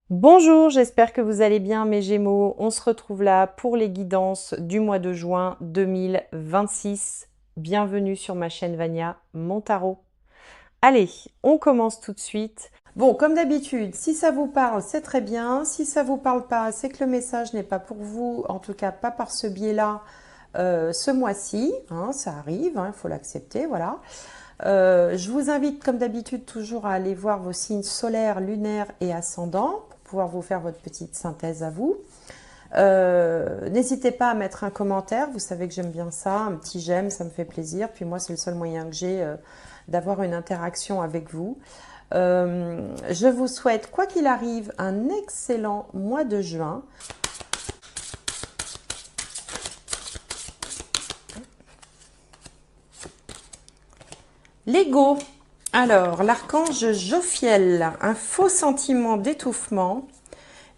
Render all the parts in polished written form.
Bonjour, j'espère que vous allez bien mes Gémeaux. On se retrouve là pour les guidances du mois de juin 2026. Bienvenue sur ma chaîne Vania, mon tarot. Allez, on commence tout de suite. Bon, comme d'habitude, si ça vous parle, c'est très bien. Si ça vous parle pas, c'est que le message n'est pas pour vous, en tout cas pas par ce biais-là, ce mois-ci. Hein, ça arrive, il faut l'accepter, voilà. Je vous invite, comme d'habitude, toujours à aller voir vos signes solaires, lunaires et ascendants pour pouvoir vous faire votre petite synthèse à vous. N'hésitez pas à mettre un commentaire, vous savez que j'aime bien ça, un petit j'aime, ça me fait plaisir. Puis moi, c'est le seul moyen que j'ai d'avoir une interaction avec vous. Je vous souhaite, quoi qu'il arrive, un excellent mois de juin. L'ego. Alors, l'archange Jophiel, un faux sentiment d'étouffement,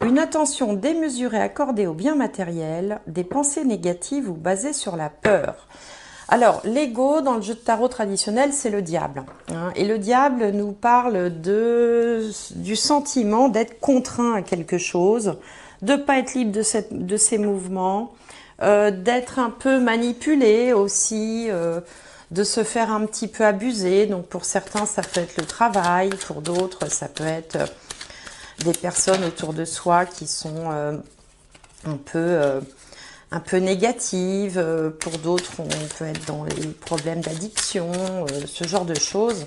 une attention démesurée accordée aux biens matériels, des pensées négatives ou basées sur la peur. Alors, l'ego, dans le jeu de tarot traditionnel, c'est le diable. Hein, et le diable nous parle du sentiment d'être contraint à quelque chose, de ne pas être libre de ses mouvements, d'être un peu manipulé aussi, de se faire un petit peu abuser. Donc pour certains, ça peut être le travail, pour d'autres, ça peut être des personnes autour de soi qui sont un peu négatives. Pour d'autres, on peut être dans les problèmes d'addiction, ce genre de choses.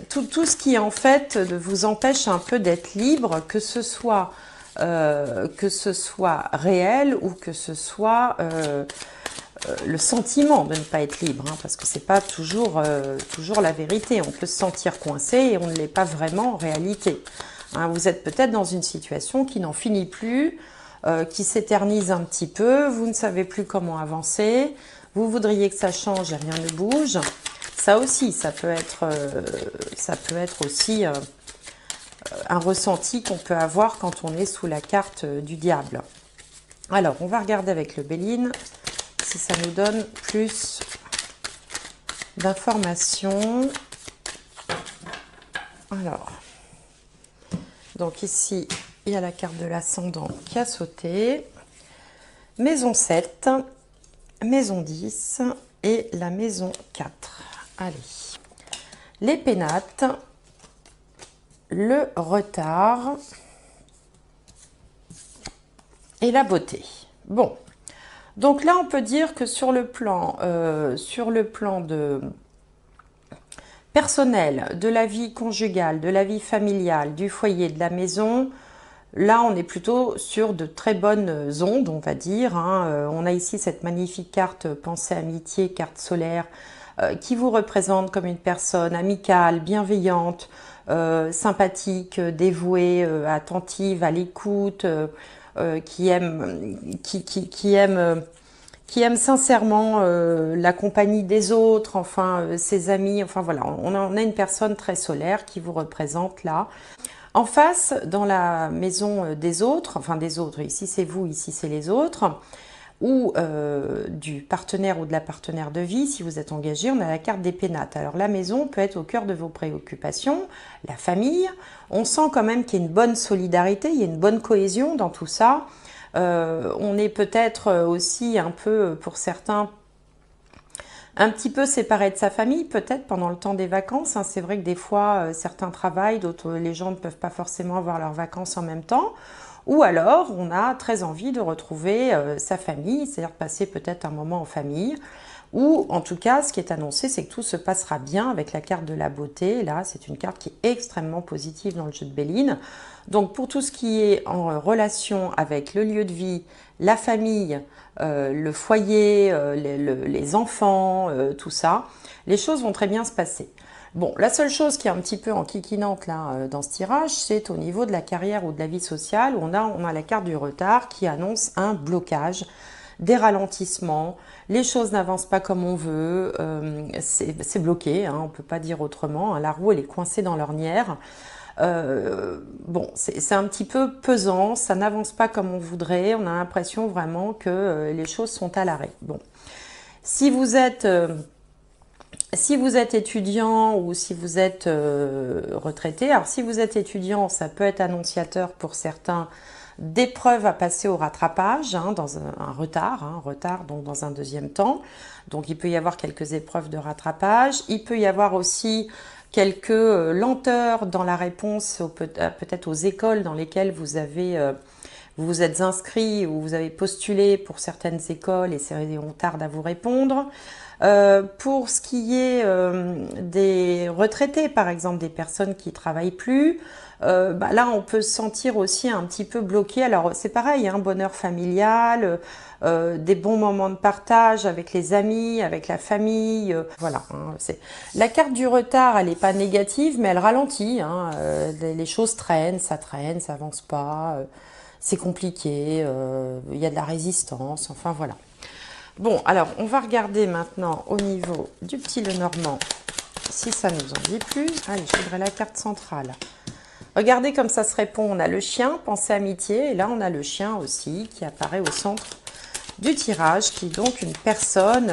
Tout ce qui en fait vous empêche un peu d'être libre, que ce soit réel ou que ce soit le sentiment de ne pas être libre, hein, parce que c'est pas toujours la vérité. On peut se sentir coincé et on ne l'est pas vraiment en réalité. Hein, vous êtes peut-être dans une situation qui n'en finit plus, qui s'éternise un petit peu, vous ne savez plus comment avancer, vous voudriez que ça change et rien ne bouge. Ça aussi, ça peut être aussi un ressenti qu'on peut avoir quand on est sous la carte du diable. Alors, on va regarder avec le Béline si ça nous donne plus d'informations. Alors, donc ici, il y a la carte de l'ascendant qui a sauté. Maison 7, maison 10 et la maison 4. Allez, les pénates, le retard et la beauté. Bon, donc là on peut dire que sur le plan de personnel, de la vie conjugale, de la vie familiale, du foyer, de la maison, là on est plutôt sur de très bonnes ondes, on va dire. Hein. On a ici cette magnifique carte pensée amitié, carte solaire, qui vous représente comme une personne amicale, bienveillante, sympathique, dévouée, attentive, à l'écoute, qui aime sincèrement la compagnie des autres, enfin ses amis, enfin voilà, on a une personne très solaire qui vous représente là. En face, dans la maison des autres, enfin des autres, ici c'est vous, ici c'est les autres, ou du partenaire ou de la partenaire de vie, si vous êtes engagé, on a la carte des pénates. Alors la maison peut être au cœur de vos préoccupations, la famille, on sent quand même qu'il y a une bonne solidarité, il y a une bonne cohésion dans tout ça. On est peut-être aussi un peu, pour certains, un petit peu séparé de sa famille, peut-être pendant le temps des vacances. Hein. C'est vrai que des fois, certains travaillent, d'autres, les gens ne peuvent pas forcément avoir leurs vacances en même temps. Ou alors, on a très envie de retrouver sa famille, c'est-à-dire passer peut-être un moment en famille. Ou en tout cas, ce qui est annoncé, c'est que tout se passera bien avec la carte de la beauté. Là, c'est une carte qui est extrêmement positive dans le jeu de Béline. Donc pour tout ce qui est en relation avec le lieu de vie, la famille, le foyer, les enfants, tout ça, les choses vont très bien se passer. Bon, la seule chose qui est un petit peu enquiquinante là dans ce tirage, c'est au niveau de la carrière ou de la vie sociale, où on a la carte du retard qui annonce un blocage, des ralentissements, les choses n'avancent pas comme on veut, c'est bloqué, hein, on ne peut pas dire autrement, hein, la roue elle est coincée dans l'ornière. Bon, c'est un petit peu pesant, ça n'avance pas comme on voudrait, on a l'impression vraiment que les choses sont à l'arrêt. Bon, si vous êtes Si vous êtes étudiant ou si vous êtes retraité, alors si vous êtes étudiant, ça peut être annonciateur pour certains d'épreuves à passer au rattrapage, hein, dans un retard donc dans un deuxième temps. Donc il peut y avoir quelques épreuves de rattrapage. Il peut y avoir aussi quelques lenteurs dans la réponse peut-être aux écoles dans lesquelles vous vous êtes inscrit ou vous avez postulé pour certaines écoles et on tarde à vous répondre. Pour ce qui est des retraités, par exemple, des personnes qui travaillent plus, là on peut se sentir aussi un petit peu bloqué. Alors c'est pareil, hein, bonheur familial, des bons moments de partage avec les amis, avec la famille, voilà. Hein, la carte du retard, elle n'est pas négative, mais elle ralentit. Hein, les choses traînent, ça avance pas, c'est compliqué, il y a de la résistance, enfin voilà. Bon, alors, on va regarder maintenant au niveau du petit Lenormand, si ça nous en dit plus. Allez, je voudrais la carte centrale. Regardez comme ça se répond. On a le chien, pensée amitié, et là, on a le chien aussi qui apparaît au centre du tirage, qui est donc une personne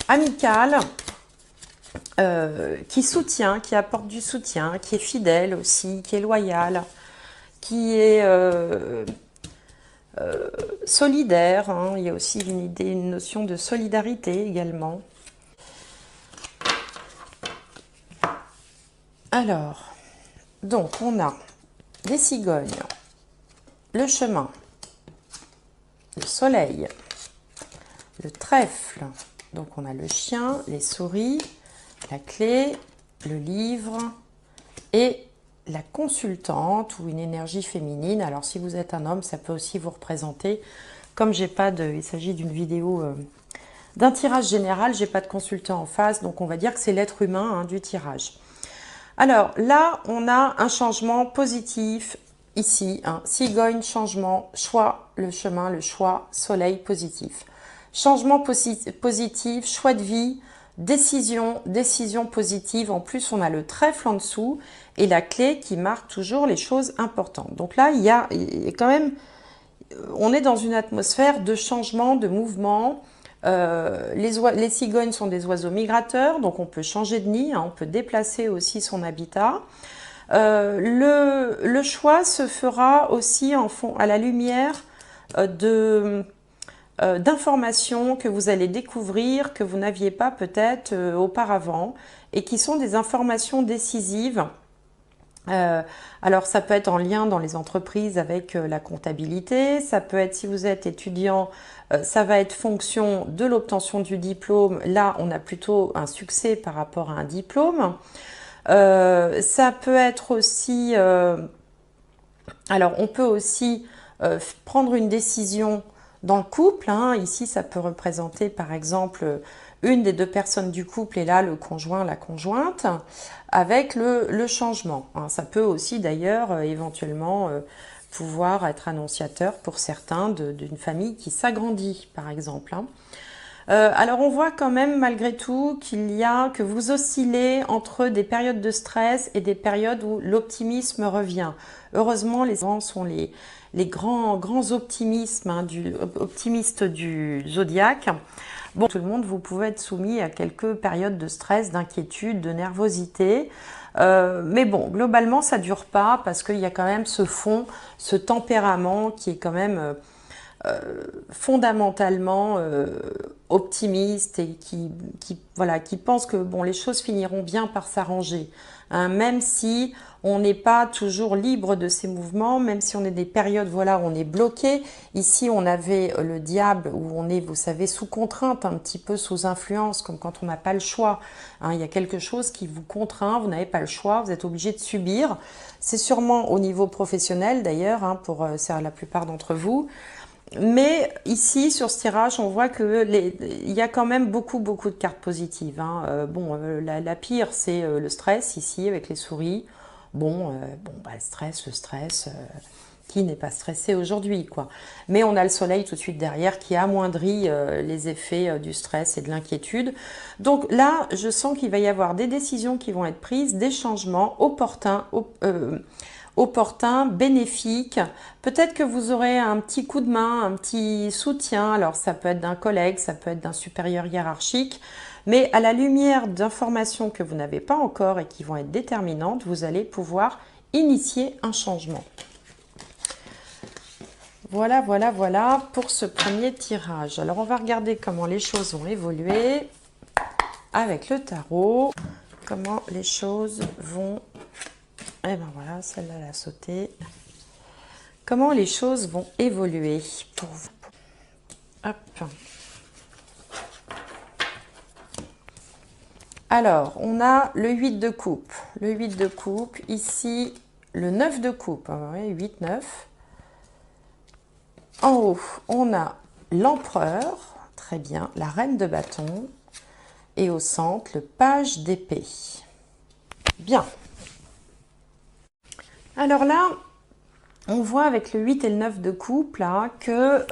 amicale, qui soutient, qui apporte du soutien, qui est fidèle aussi, qui est loyale, qui est... solidaire, hein. Il y a aussi une notion de solidarité également. Alors, donc on a des cigognes, le chemin, le soleil, le trèfle, donc on a le chien, les souris, la clé, le livre et la consultante ou une énergie féminine. Alors si vous êtes un homme, ça peut aussi vous représenter. Comme j'ai pas de, il s'agit d'une vidéo d'un tirage général, j'ai pas de consultant en face, donc on va dire que c'est l'être humain, hein, du tirage. Alors là, on a un changement positif ici, hein, cigogne, changement, choix, le chemin, le choix, soleil, positif. Changement positif, choix de vie, décision positive. En plus, on a le trèfle en dessous et la clé qui marque toujours les choses importantes. Donc là, il y a quand même, on est dans une atmosphère de changement, de mouvement. Les cigognes sont des oiseaux migrateurs, donc on peut changer de nid, hein, on peut déplacer aussi son habitat. Le choix se fera aussi à la lumière d'informations que vous allez découvrir, que vous n'aviez pas peut-être auparavant, et qui sont des informations décisives. Alors ça peut être en lien dans les entreprises avec la comptabilité, ça peut être si vous êtes étudiant, ça va être fonction de l'obtention du diplôme. Là, on a plutôt un succès par rapport à un diplôme. Ça peut être aussi... alors, on peut aussi prendre une décision dans le couple. Hein. Ici, ça peut représenter, par exemple, une des deux personnes du couple et là, le conjoint, la conjointe, avec le changement. Hein. Ça peut aussi, d'ailleurs, éventuellement... pouvoir être annonciateur pour certains d'une famille qui s'agrandit, par exemple. Hein. Alors on voit quand même malgré tout que vous oscillez entre des périodes de stress et des périodes où l'optimisme revient. Heureusement, les gens sont les grands optimismes, hein, optimistes du zodiaque. Bon, tout le monde, vous pouvez être soumis à quelques périodes de stress, d'inquiétude, de nervosité. Mais bon, globalement, ça ne dure pas parce qu'il y a quand même ce fond, ce tempérament qui est quand même fondamentalement optimiste et voilà, qui pense que bon, les choses finiront bien par s'arranger. Hein, même si on n'est pas toujours libre de ces mouvements, même si on est des périodes voilà, où on est bloqué. Ici, on avait le diable où on est, vous savez, sous contrainte, un petit peu sous influence, comme quand on n'a pas le choix. Hein, il y a quelque chose qui vous contraint, vous n'avez pas le choix, vous êtes obligé de subir. C'est sûrement au niveau professionnel d'ailleurs, hein, pour la plupart d'entre vous. Mais ici, sur ce tirage, on voit il y a quand même beaucoup de cartes positives. Hein. La pire, c'est le stress, ici, avec les souris. Le stress, qui n'est pas stressé aujourd'hui, quoi. Mais on a le soleil tout de suite derrière qui amoindrit les effets du stress et de l'inquiétude. Donc là, je sens qu'il va y avoir des décisions qui vont être prises, des changements opportun, bénéfique. Peut-être que vous aurez un petit coup de main, un petit soutien. Alors ça peut être d'un collègue, ça peut être d'un supérieur hiérarchique. Mais à la lumière d'informations que vous n'avez pas encore et qui vont être déterminantes, vous allez pouvoir initier un changement. Voilà, voilà, voilà pour ce premier tirage. Alors, on va regarder comment les choses vont évoluer avec le tarot. Comment les choses vont... Eh ben voilà, celle-là, elle a sauté. Comment les choses vont évoluer pour vous. Hop. Alors, on a le 8 de coupe. Le 8 de coupe. Ici, le 9 de coupe. Ouais, 8, 9. En haut, on a l'empereur. Très bien. La reine de bâton. Et au centre, le page d'épée. Bien. Alors là, on voit avec le 8 et le 9 de coupe là, que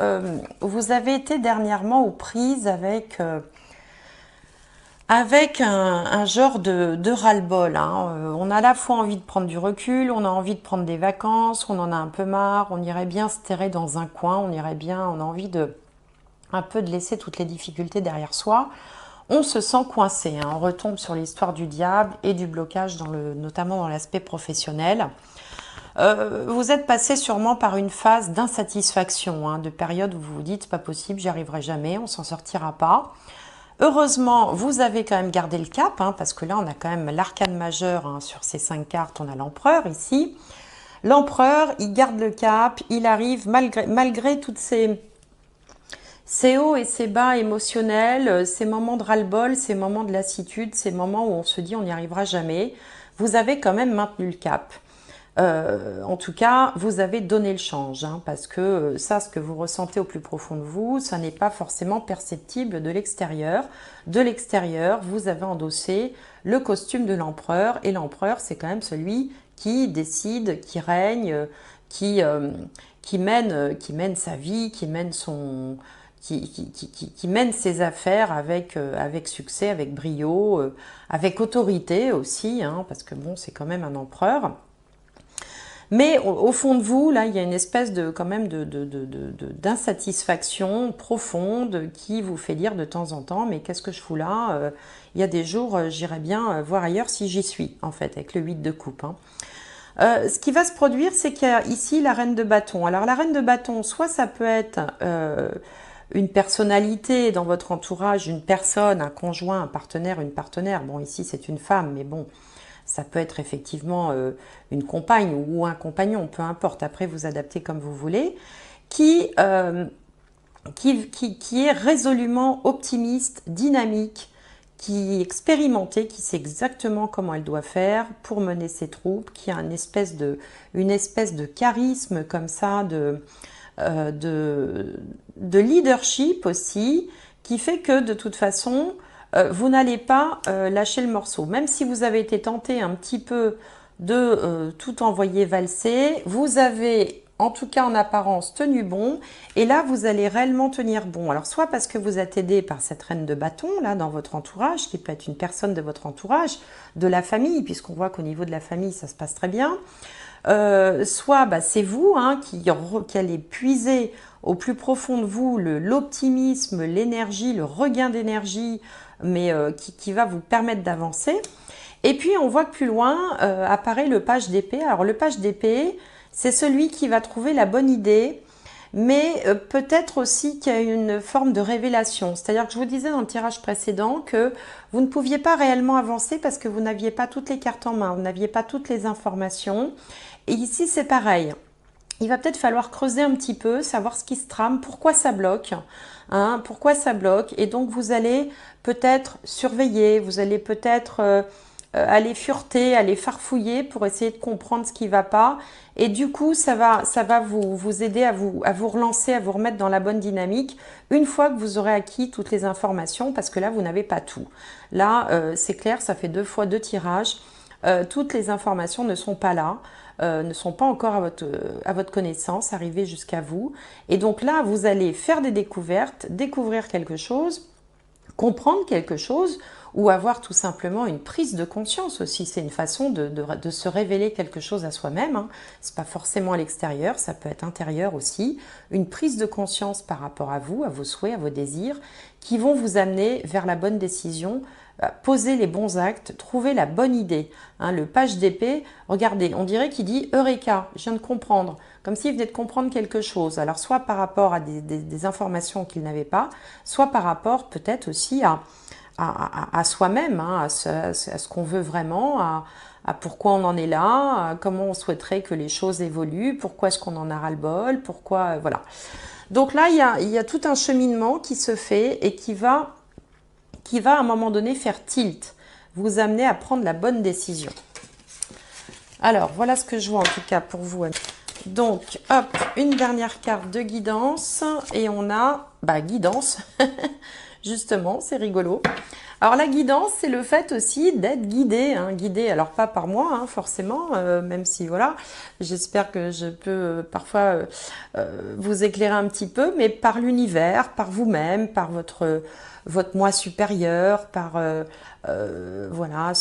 vous avez été dernièrement aux prises avec, un genre de ras-le-bol. Hein. On a à la fois envie de prendre du recul, on a envie de prendre des vacances, on en a un peu marre, on irait bien se terrer dans un coin, on a envie un peu de laisser toutes les difficultés derrière soi. On se sent coincé, hein. On retombe sur l'histoire du diable et du blocage, notamment dans l'aspect professionnel. Vous êtes passé sûrement par une phase d'insatisfaction, hein, de période où vous vous dites « c'est pas possible, j'y arriverai jamais, on s'en sortira pas ». Heureusement, vous avez quand même gardé le cap, hein, parce que là, on a quand même l'arcane majeur, hein, sur ces 5 cartes, on a l'empereur ici. L'empereur, il garde le cap, il arrive malgré toutes ces hauts et ces bas émotionnels, ces moments de ras-le-bol, ces moments de lassitude, ces moments où on se dit on n'y arrivera jamais. Vous avez quand même maintenu le cap. En tout cas, vous avez donné le change, hein, parce que ça, ce que vous ressentez au plus profond de vous, ça n'est pas forcément perceptible de l'extérieur. De l'extérieur, vous avez endossé le costume de l'empereur, et l'empereur, c'est quand même celui qui décide, qui règne, qui mène sa vie, qui mène ses affaires avec succès, avec brio, avec autorité aussi, hein, parce que bon, c'est quand même un empereur. Mais au fond de vous, là, il y a une espèce d'insatisfaction profonde qui vous fait dire de temps en temps, mais qu'est-ce que je fous là? Il y a des jours, j'irais bien voir ailleurs si j'y suis, en fait, avec le 8 de coupe. Hein. Ce qui va se produire, c'est qu'il y a ici la reine de bâton. Alors, la reine de bâton, soit ça peut être une personnalité dans votre entourage, une personne, un conjoint, un partenaire, une partenaire. Bon, ici, c'est une femme, mais bon... Ça peut être effectivement une compagne ou un compagnon, peu importe. Après, vous adaptez comme vous voulez. Qui est résolument optimiste, dynamique, qui est expérimentée, qui sait exactement comment elle doit faire pour mener ses troupes, qui a une espèce de charisme comme ça, de leadership aussi, qui fait que de toute façon... vous n'allez pas lâcher le morceau. Même si vous avez été tenté un petit peu de tout envoyer valser, vous avez, en tout cas en apparence, tenu bon. Et là, vous allez réellement tenir bon. Alors, soit parce que vous êtes aidé par cette reine de bâton, là, dans votre entourage, qui peut être une personne de votre entourage, de la famille, puisqu'on voit qu'au niveau de la famille, ça se passe très bien. Soit c'est vous hein, qui allez puiser au plus profond de vous l'optimisme, l'énergie, le regain d'énergie, mais qui va vous permettre d'avancer. Et puis on voit que plus loin apparaît le page d'épée. Alors le page d'épée, c'est celui qui va trouver la bonne idée, mais peut-être aussi qu'il y a une forme de révélation. C'est-à-dire que je vous disais dans le tirage précédent que vous ne pouviez pas réellement avancer parce que vous n'aviez pas toutes les cartes en main, vous n'aviez pas toutes les informations. Et ici, c'est pareil. Il va peut-être falloir creuser un petit peu, savoir ce qui se trame, pourquoi ça bloque, hein, pourquoi ça bloque. Et donc, vous allez peut-être surveiller, vous allez peut-être aller fureter, aller farfouiller pour essayer de comprendre ce qui ne va pas. Et du coup, ça va vous aider à vous relancer, à vous remettre dans la bonne dynamique une fois que vous aurez acquis toutes les informations, parce que là, vous n'avez pas tout. Là, c'est clair, ça fait 2 fois 2 tirages. Toutes les informations ne sont pas là. Ne sont pas encore à votre connaissance, arrivées jusqu'à vous. Et donc là, vous allez faire des découvertes, découvrir quelque chose, comprendre quelque chose, ou avoir tout simplement une prise de conscience aussi. C'est une façon de se révéler quelque chose à soi-même, hein. C'est pas forcément à l'extérieur, ça peut être intérieur aussi. Une prise de conscience par rapport à vous, à vos souhaits, à vos désirs, qui vont vous amener vers la bonne décision, poser les bons actes, trouver la bonne idée. Hein, le page d'épée, regardez, on dirait qu'il dit Eureka, je viens de comprendre, comme s'il venait de comprendre quelque chose. Alors soit par rapport à des informations qu'il n'avait pas, soit par rapport peut-être aussi à soi-même, hein, à ce qu'on veut vraiment, à pourquoi on en est là, à comment on souhaiterait que les choses évoluent, pourquoi est-ce qu'on en a ras-le-bol, pourquoi, voilà. Donc là, il y a tout un cheminement qui se fait et qui va à un moment donné faire tilt, vous amener à prendre la bonne décision. Alors, voilà ce que je vois en tout cas pour vous. Donc, hop, une dernière carte de guidance et on a, guidance, justement, c'est rigolo. Alors la guidance, c'est le fait aussi d'être guidé, hein, guidé, alors pas par moi forcément, même si voilà, j'espère que je peux parfois vous éclairer un petit peu, mais par l'univers, par vous-même, par votre moi supérieur, par voilà,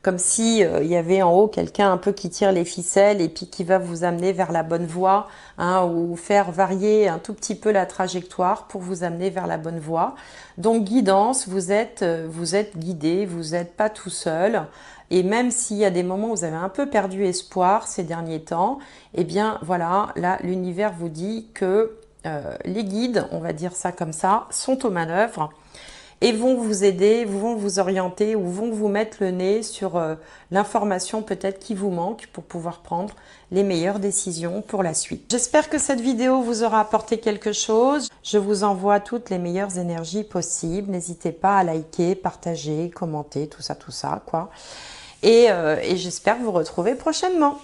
comme si il y avait en haut quelqu'un un peu qui tire les ficelles et puis qui va vous amener vers la bonne voie, hein, ou faire varier un tout petit peu la trajectoire pour vous amener vers la bonne voie. Donc guidance, vous êtes guidé, vous n'êtes pas tout seul. Et même s'il y a des moments où vous avez un peu perdu espoir ces derniers temps, eh bien voilà, là l'univers vous dit que les guides, on va dire ça comme ça, sont aux manœuvres et vont vous aider, vont vous orienter ou vont vous mettre le nez sur l'information peut-être qui vous manque pour pouvoir prendre les meilleures décisions pour la suite. J'espère que cette vidéo vous aura apporté quelque chose. Je vous envoie toutes les meilleures énergies possibles. N'hésitez pas à liker, partager, commenter, tout ça quoi. Et j'espère vous retrouver prochainement.